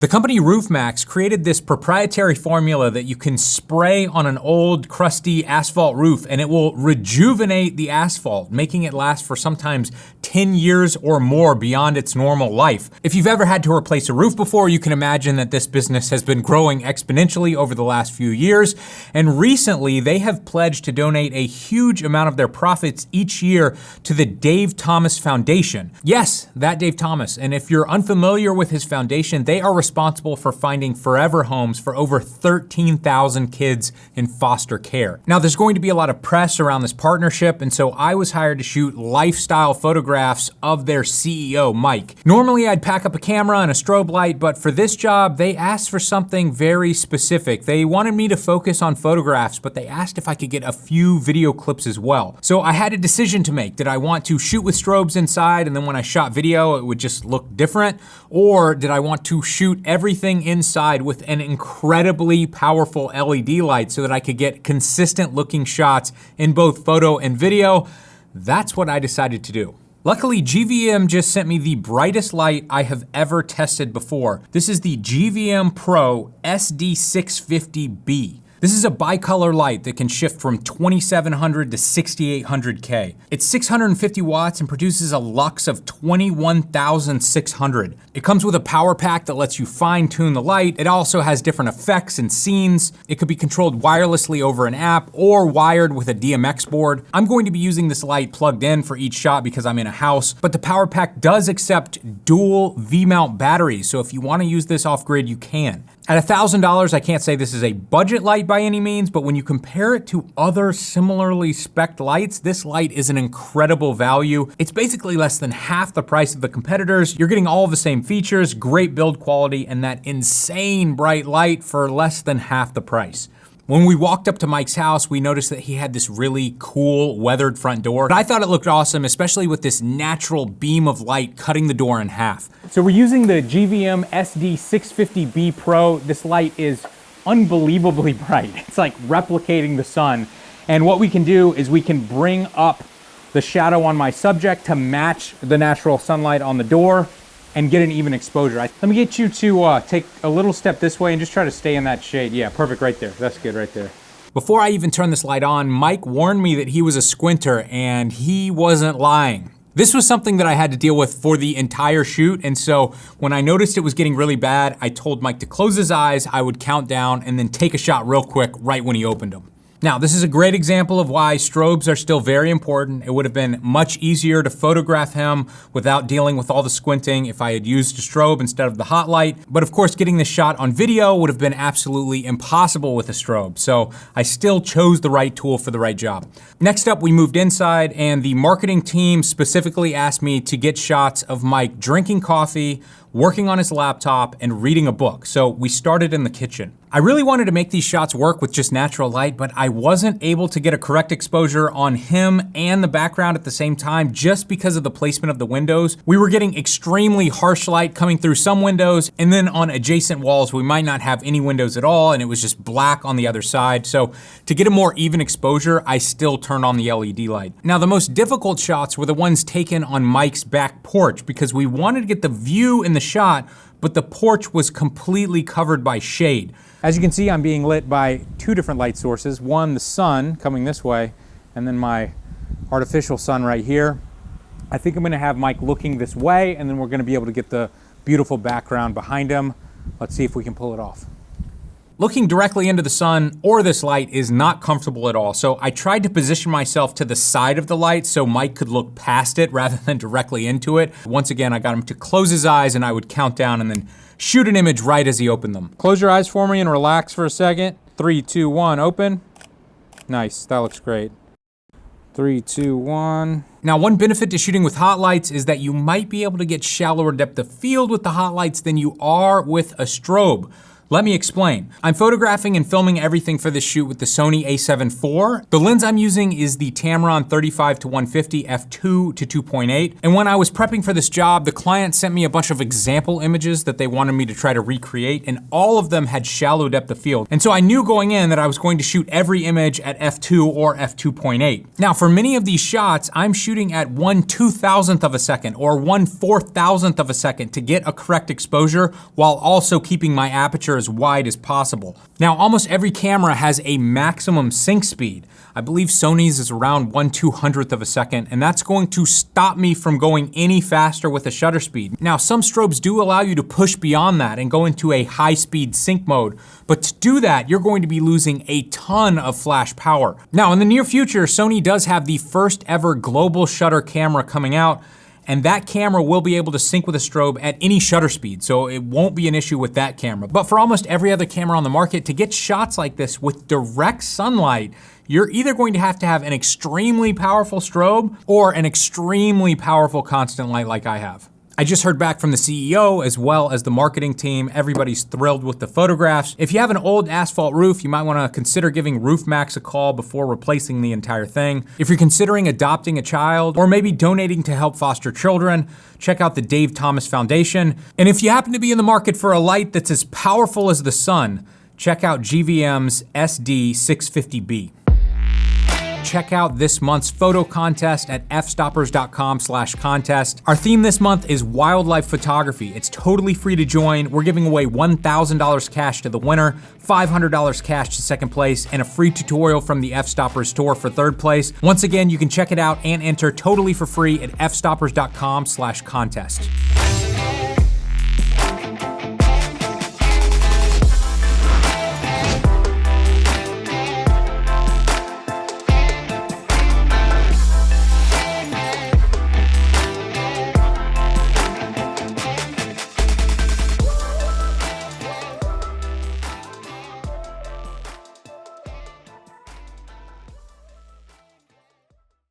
The company RoofMax created this proprietary formula that you can spray on an old, crusty asphalt roof and it will rejuvenate the asphalt, making it last for sometimes 10 years or more beyond its normal life. If you've ever had to replace a roof before, you can imagine that this business has been growing exponentially over the last few years. And recently, they have pledged to donate a huge amount of their profits each year to the Dave Thomas Foundation. Yes, that Dave Thomas. And if you're unfamiliar with his foundation, they are responsible for finding forever homes for over 13,000 kids in foster care. Now, there's going to be a lot of press around this partnership, and so I was hired to shoot lifestyle photographs of their CEO, Mike. Normally, I'd pack up a camera and a strobe light, but for this job, they asked for something very specific. They wanted me to focus on photographs, but they asked if I could get a few video clips as well. So I had a decision to make. Did I want to shoot with strobes inside, and then when I shot video, it would just look different? Or did I want to shoot everything inside with an incredibly powerful LED light so that I could get consistent looking shots in both photo and video? That's what I decided to do. Luckily, GVM just sent me the brightest light I have ever tested before. This is the GVM Pro SD650B. This is a bicolor light that can shift from 2700 to 6800K. It's 650 watts and produces a lux of 21,600. It comes with a power pack that lets you fine tune the light. It also has different effects and scenes. It could be controlled wirelessly over an app or wired with a DMX board. I'm going to be using this light plugged in for each shot because I'm in a house, but the power pack does accept dual V-mount batteries. So if you want to use this off grid, you can. At $1,000, I can't say this is a budget light by any means, but when you compare it to other similarly spec'd lights, this light is an incredible value. It's basically less than half the price of the competitors. You're getting all of the same features, great build quality, and that insane bright light for less than half the price. When we walked up to Mike's house, we noticed that he had this really cool weathered front door. But I thought it looked awesome, especially with this natural beam of light cutting the door in half. So we're using the GVM SD650B Pro. This light is unbelievably bright. It's like replicating the sun. And what we can do is we can bring up the shadow on my subject to match the natural sunlight on the door and get an even exposure. Let me get you to take a little step this way and just try to stay in that shade. Yeah, perfect right there. That's good right there. Before I even turn this light on, Mike warned me that he was a squinter, and he wasn't lying. This was something that I had to deal with for the entire shoot, and so when I noticed it was getting really bad, I told Mike to close his eyes, I would count down, and then take a shot real quick right when he opened them. Now, this is a great example of why strobes are still very important. It would have been much easier to photograph him without dealing with all the squinting if I had used a strobe instead of the hot light. But of course, getting this shot on video would have been absolutely impossible with a strobe. So I still chose the right tool for the right job. Next up, we moved inside, and the marketing team specifically asked me to get shots of Mike drinking coffee, working on his laptop, and reading a book. So we started in the kitchen. I really wanted to make these shots work with just natural light, but I wasn't able to get a correct exposure on him and the background at the same time just because of the placement of the windows. We were getting extremely harsh light coming through some windows, and then on adjacent walls, we might not have any windows at all, and it was just black on the other side. So to get a more even exposure, I still turned on the LED light. Now, the most difficult shots were the ones taken on Mike's back porch because we wanted to get the view in the shot, but the porch was completely covered by shade. As you can see, I'm being lit by two different light sources. One, the sun coming this way, and then my artificial sun right here. I think I'm gonna have Mike looking this way, and then we're gonna be able to get the beautiful background behind him. Let's see if we can pull it off. Looking directly into the sun or this light is not comfortable at all, so I tried to position myself to the side of the light so Mike could look past it rather than directly into it. Once again, I got him to close his eyes and I would count down and then shoot an image right as he opened them. Close your eyes for me and relax for a second. 3, 2, 1, open. Nice, that looks great. 3, 2, 1. Now, one benefit to shooting with hot lights is that you might be able to get shallower depth of field with the hot lights than you are with a strobe. Let me explain. I'm photographing and filming everything for this shoot with the Sony a7 IV. The lens I'm using is the Tamron 35-150 f2 to 2.8. And when I was prepping for this job, the client sent me a bunch of example images that they wanted me to try to recreate, and all of them had shallow depth of field. And so I knew going in that I was going to shoot every image at f2 or f2.8. Now, for many of these shots, I'm shooting at 1/2000th of a second or 1/4000th of a second to get a correct exposure while also keeping my aperture as wide as possible. Now, almost every camera has a maximum sync speed. I believe Sony's is around 1/200th of a second, and that's going to stop me from going any faster with the shutter speed. Now, some strobes do allow you to push beyond that and go into a high-speed sync mode, but to do that, you're going to be losing a ton of flash power. Now, in the near future, Sony does have the first ever global shutter camera coming out, and that camera will be able to sync with a strobe at any shutter speed, so it won't be an issue with that camera. But for almost every other camera on the market, to get shots like this with direct sunlight, you're either going to have an extremely powerful strobe or an extremely powerful constant light like I have. I just heard back from the CEO as well as the marketing team. Everybody's thrilled with the photographs. If you have an old asphalt roof, you might want to consider giving Roof Max a call before replacing the entire thing. If you're considering adopting a child or maybe donating to help foster children, check out the Dave Thomas Foundation. And if you happen to be in the market for a light that's as powerful as the sun, check out GVM's SD650B. Check out this month's photo contest at fstoppers.com/contest. Our theme this month is wildlife photography. It's totally free to join. We're giving away $1,000 cash to the winner, $500 cash to second place, and a free tutorial from the F-Stoppers store for third place. Once again, you can check it out and enter totally for free at fstoppers.com/contest.